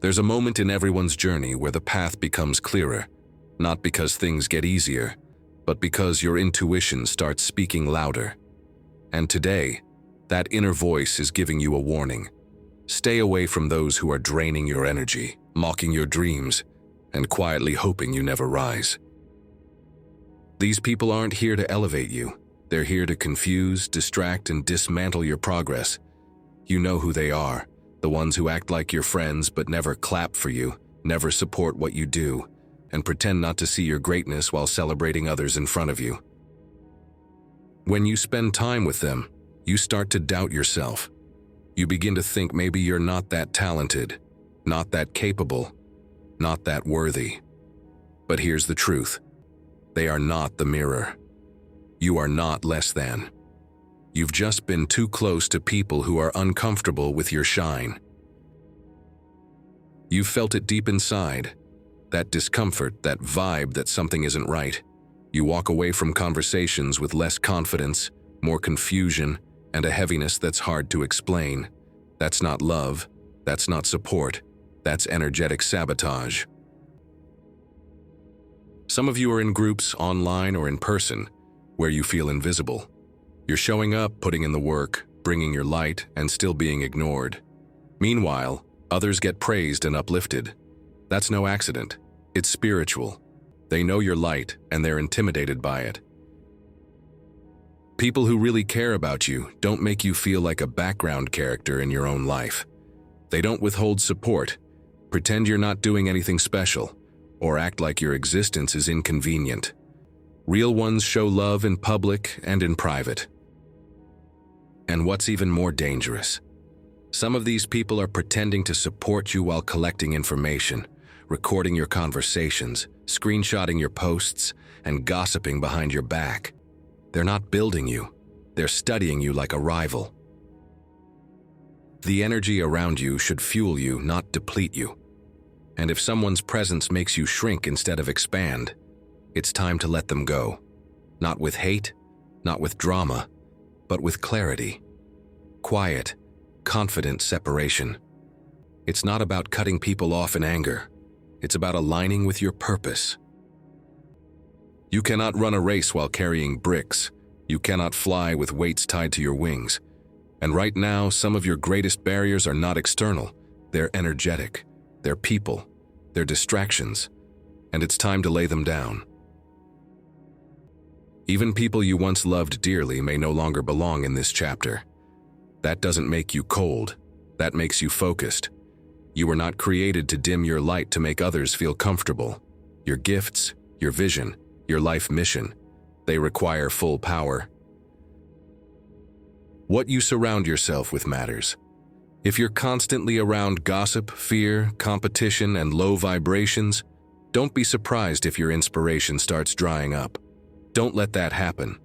There's a moment in everyone's journey where the path becomes clearer, not because things get easier, but because your intuition starts speaking louder. And today, that inner voice is giving you a warning. Stay away from those who are draining your energy, mocking your dreams, and quietly hoping you never rise. These people aren't here to elevate you. They're here to confuse, distract, and dismantle your progress. You know who they are, the ones who act like your friends but never clap for you, never support what you do, and pretend not to see your greatness while celebrating others in front of you. When you spend time with them, you start to doubt yourself. You begin to think maybe you're not that talented, not that capable, not that worthy. But here's the truth. They are not the mirror. You are not less than. You've just been too close to people who are uncomfortable with your shine. You've felt it deep inside, that discomfort, that vibe that something isn't right. You walk away from conversations with less confidence, more confusion, and a heaviness that's hard to explain. That's not love, that's not support, that's energetic sabotage. Some of you are in groups, online or in person, where you feel invisible. You're showing up, putting in the work, bringing your light, and still being ignored. Meanwhile, others get praised and uplifted. That's no accident. It's spiritual. They know your light, and they're intimidated by it. People who really care about you don't make you feel like a background character in your own life. They don't withhold support, pretend you're not doing anything special, or act like your existence is inconvenient. Real ones show love in public and in private. And what's even more dangerous? Some of these people are pretending to support you while collecting information, recording your conversations, screenshotting your posts, and gossiping behind your back. They're not building you. They're studying you like a rival. The energy around you should fuel you, not deplete you. And if someone's presence makes you shrink instead of expand, it's time to let them go. Not with hate, not with drama, but with clarity. Quiet, confident separation. It's not about cutting people off in anger. It's about aligning with your purpose. You cannot run a race while carrying bricks. You cannot fly with weights tied to your wings. And right now, some of your greatest barriers are not external. They're energetic. They're people. They're distractions. And it's time to lay them down. Even people you once loved dearly may no longer belong in this chapter. That doesn't make you cold. That makes you focused. You were not created to dim your light to make others feel comfortable. Your gifts, your vision, your life mission, they require full power. What you surround yourself with matters. If you're constantly around gossip, fear, competition, and low vibrations, don't be surprised if your inspiration starts drying up. Don't let that happen.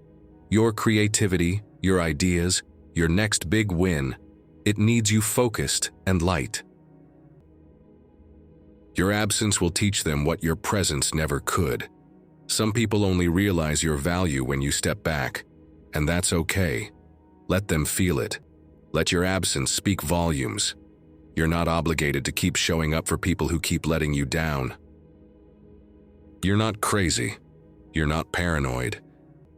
Your creativity, your ideas, your next big win, it needs you focused and light. Your absence will teach them what your presence never could. Some people only realize your value when you step back, and that's okay. Let them feel it. Let your absence speak volumes. You're not obligated to keep showing up for people who keep letting you down. You're not crazy. You're not paranoid.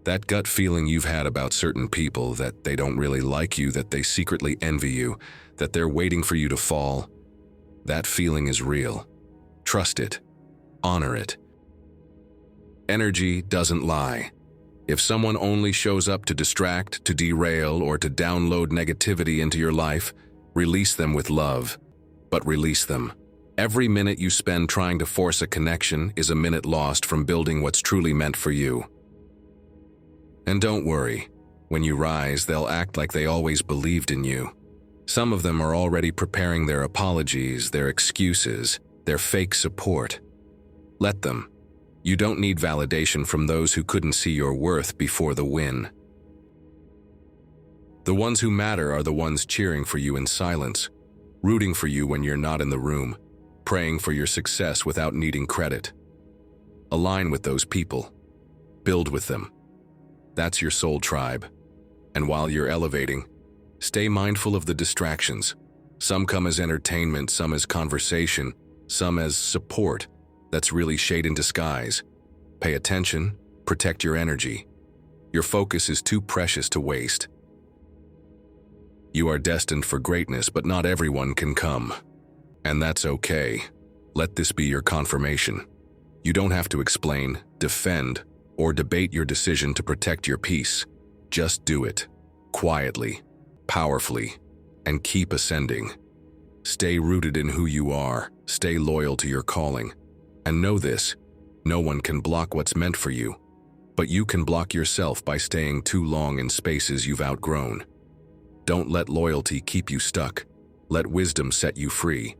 That gut feeling you've had about certain people, that they don't really like you, that they secretly envy you, that they're waiting for you to fall, that feeling is real. Trust it. Honor it. Energy doesn't lie. If someone only shows up to distract, to derail, or to download negativity into your life, release them with love. But release them. Every minute you spend trying to force a connection is a minute lost from building what's truly meant for you. And don't worry. When you rise, they'll act like they always believed in you. Some of them are already preparing their apologies, their excuses, their fake support. Let them. You don't need validation from those who couldn't see your worth before the win. The ones who matter are the ones cheering for you in silence, rooting for you when you're not in the room, praying for your success without needing credit. Align with those people. Build with them. That's your soul tribe. And while you're elevating, stay mindful of the distractions. Some come as entertainment, some as conversation, some as support that's really shade in disguise. Pay attention, protect your energy. Your focus is too precious to waste. You are destined for greatness, but not everyone can come. And that's okay. Let this be your confirmation. You don't have to explain, defend, or debate your decision to protect your peace. Just do it, quietly, powerfully, and keep ascending. Stay rooted in who you are, stay loyal to your calling. And know this, no one can block what's meant for you, but you can block yourself by staying too long in spaces you've outgrown. Don't let loyalty keep you stuck. Let wisdom set you free.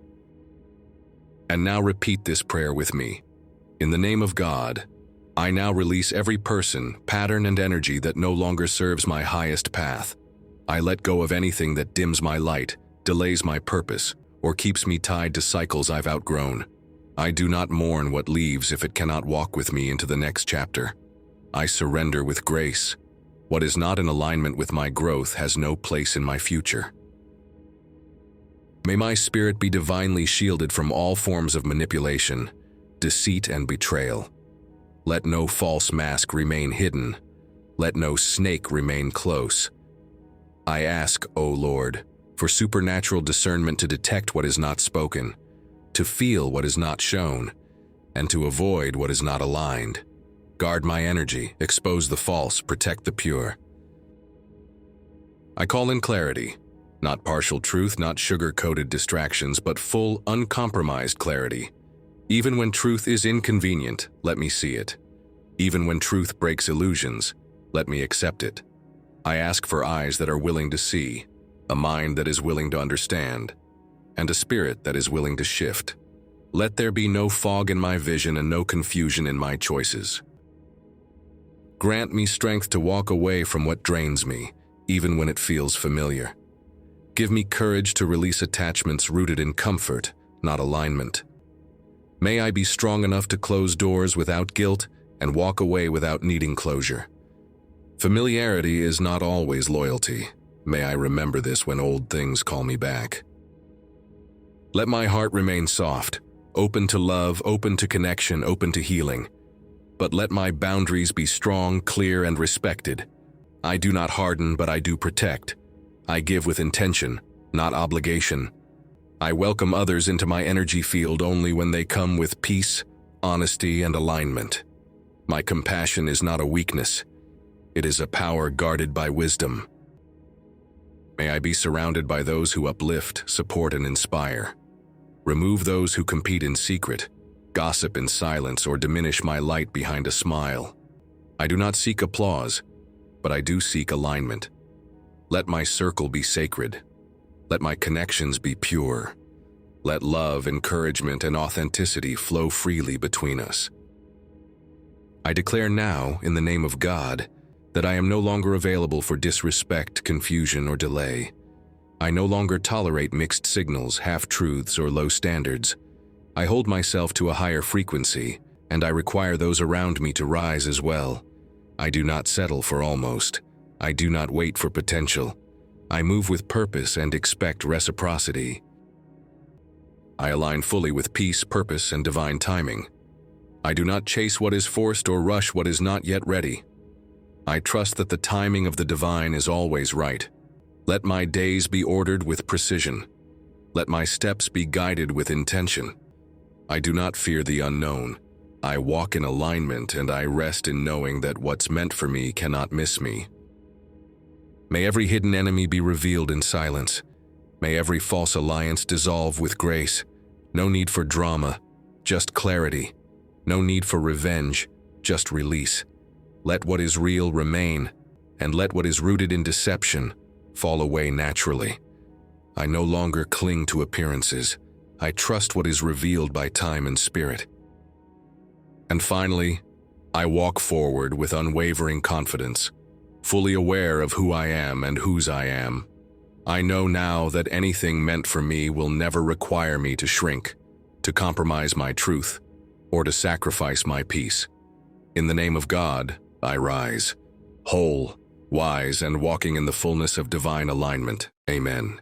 And now repeat this prayer with me. In the name of God, I now release every person, pattern, and energy that no longer serves my highest path. I let go of anything that dims my light, delays my purpose, or keeps me tied to cycles I've outgrown. I do not mourn what leaves if it cannot walk with me into the next chapter. I surrender with grace. What is not in alignment with my growth has no place in my future. May my spirit be divinely shielded from all forms of manipulation, deceit, and betrayal. Let no false mask remain hidden. Let no snake remain close. I ask, O Lord, for supernatural discernment to detect what is not spoken, to feel what is not shown, and to avoid what is not aligned. Guard my energy, expose the false, protect the pure. I call in clarity, not partial truth, not sugar-coated distractions, but full, uncompromised clarity. Even when truth is inconvenient, let me see it. Even when truth breaks illusions, let me accept it. I ask for eyes that are willing to see, a mind that is willing to understand, and a spirit that is willing to shift. Let there be no fog in my vision and no confusion in my choices. Grant me strength to walk away from what drains me, even when it feels familiar. Give me courage to release attachments rooted in comfort, not alignment. May I be strong enough to close doors without guilt and walk away without needing closure. Familiarity is not always loyalty. May I remember this when old things call me back. Let my heart remain soft, open to love, open to connection, open to healing. But let my boundaries be strong, clear, and respected. I do not harden, but I do protect. I give with intention, not obligation. I welcome others into my energy field only when they come with peace, honesty, and alignment. My compassion is not a weakness. It is a power guarded by wisdom. May I be surrounded by those who uplift, support, and inspire. Remove those who compete in secret, gossip in silence, or diminish my light behind a smile. I do not seek applause, but I do seek alignment. Let my circle be sacred. Let my connections be pure. Let love, encouragement, and authenticity flow freely between us. I declare now, in the name of God, that I am no longer available for disrespect, confusion, or delay. I no longer tolerate mixed signals, half-truths, or low standards. I hold myself to a higher frequency, and I require those around me to rise as well. I do not settle for almost. I do not wait for potential. I move with purpose and expect reciprocity. I align fully with peace, purpose, and divine timing. I do not chase what is forced or rush what is not yet ready. I trust that the timing of the divine is always right. Let my days be ordered with precision. Let my steps be guided with intention. I do not fear the unknown. I walk in alignment, and I rest in knowing that what's meant for me cannot miss me. May every hidden enemy be revealed in silence. May every false alliance dissolve with grace. No need for drama, just clarity. No need for revenge, just release. Let what is real remain, and let what is rooted in deception fall away naturally. I no longer cling to appearances. I trust what is revealed by time and spirit. And finally, I walk forward with unwavering confidence, fully aware of who I am and whose I am. I know now that anything meant for me will never require me to shrink, to compromise my truth, or to sacrifice my peace. In the name of God, I rise, whole, wise, and walking in the fullness of divine alignment. Amen.